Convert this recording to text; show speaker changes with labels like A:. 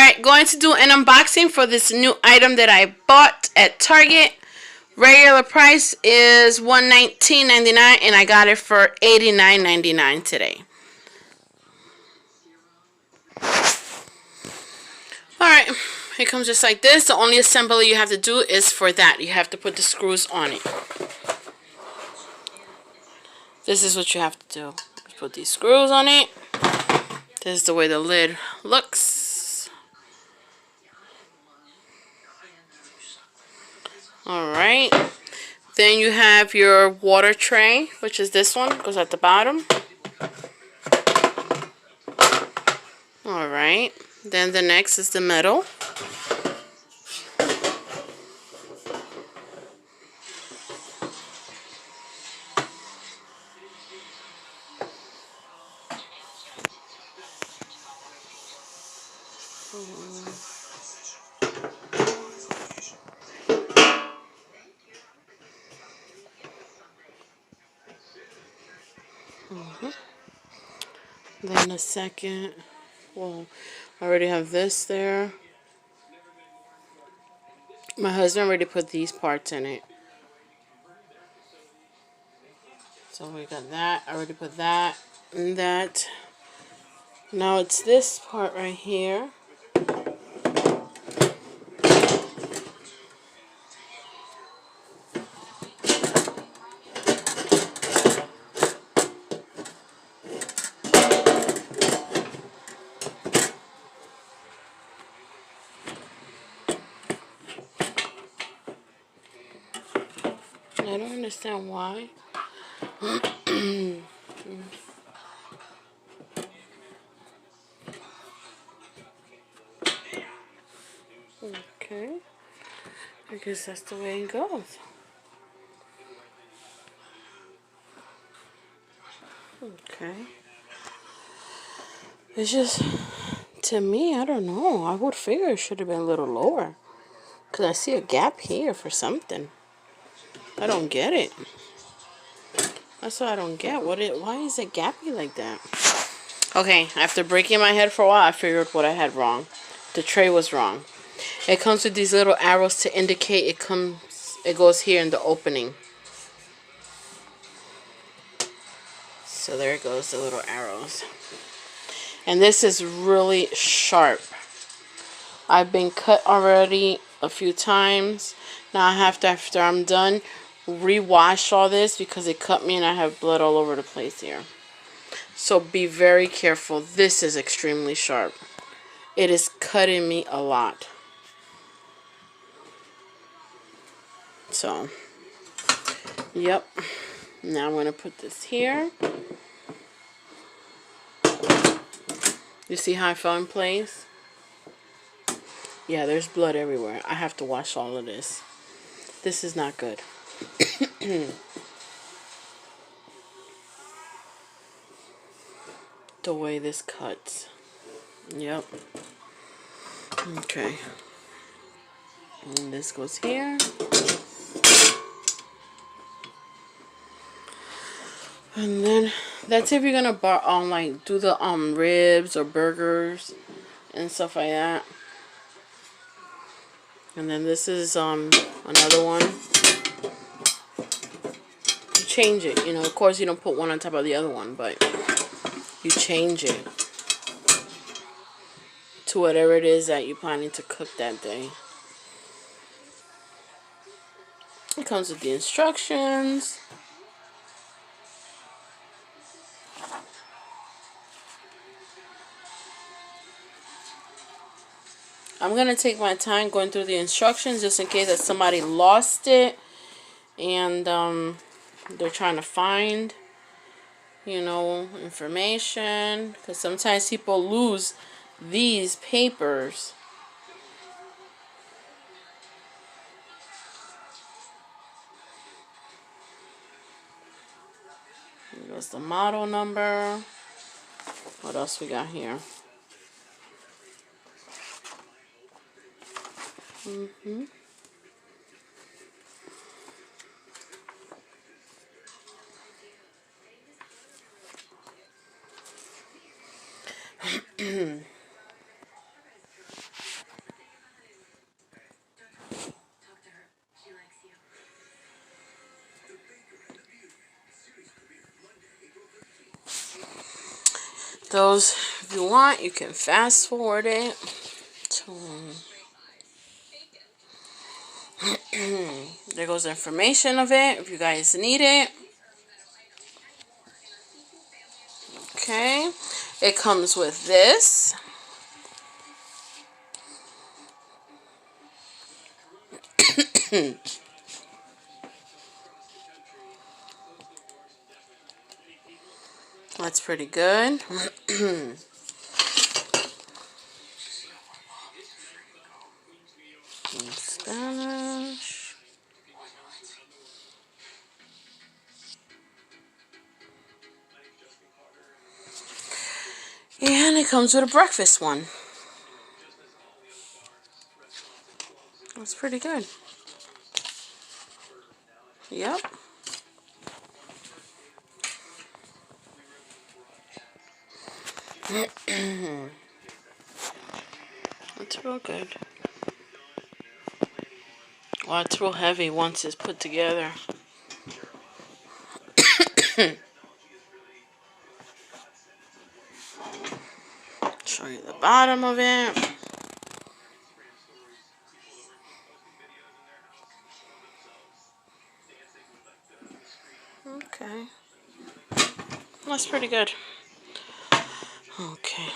A: Alright, going to do an unboxing for this new item that I bought at Target. Regular price is $119.99 and I got it for $89.99 today. Alright, it comes just like this. The only assembly you have to do is for that. You have to put the screws on it. This is what you have to do. Put these screws on it. This is the way the lid looks. Alright. Then you have your water tray, which is this one. Goes at the bottom. Alright. Then the next is the middle. Then the second, well, I already have this there. My husband already put these parts in it. So we got that. I already put that and that. Now it's this part right here. I don't understand why. Okay. I guess that's the way it goes. Okay. It's just, to me, I don't know. I would figure it should have been a little lower. Because I see a gap here for something. I don't get it. That's what I don't get. Why is it gappy like that? Okay, after breaking my head for a while, I figured what I had wrong. The tray was wrong. It comes with these little arrows to indicate it goes here in the opening. So there it goes, the little arrows. And this is really sharp. I've been cut already a few times. Now I have to, after I'm done, rewash all this because it cut me and I have blood all over the place here. So be very careful. This is extremely sharp. It is cutting me a lot. So, yep. Now I'm going to put this here. You see how I fell in place? Yeah, there's blood everywhere. I have to wash all of this. This is not good. The way this cuts. Yep. Okay. And this goes here. And then that's if you're gonna like do the ribs or burgers and stuff like that. And then this is another one. You change it, you know, of course you don't put one on top of the other one, but you change it to whatever it is that you're planning to cook that day. It comes with the instructions. I'm going to take my time going through the instructions just in case that somebody lost it and they're trying to find, you know, information. Because sometimes people lose these papers. Here goes the model number. What else we got here? Those, if you want, you can fast forward it. So, there goes the information of it if you guys need it. Okay, it comes with this. That's pretty good. Spanish. And it comes with a breakfast one. That's pretty good. Yep. That's real good. Well, it's real heavy once it's put together. Show you the bottom of it. Okay. That's pretty good. Okay.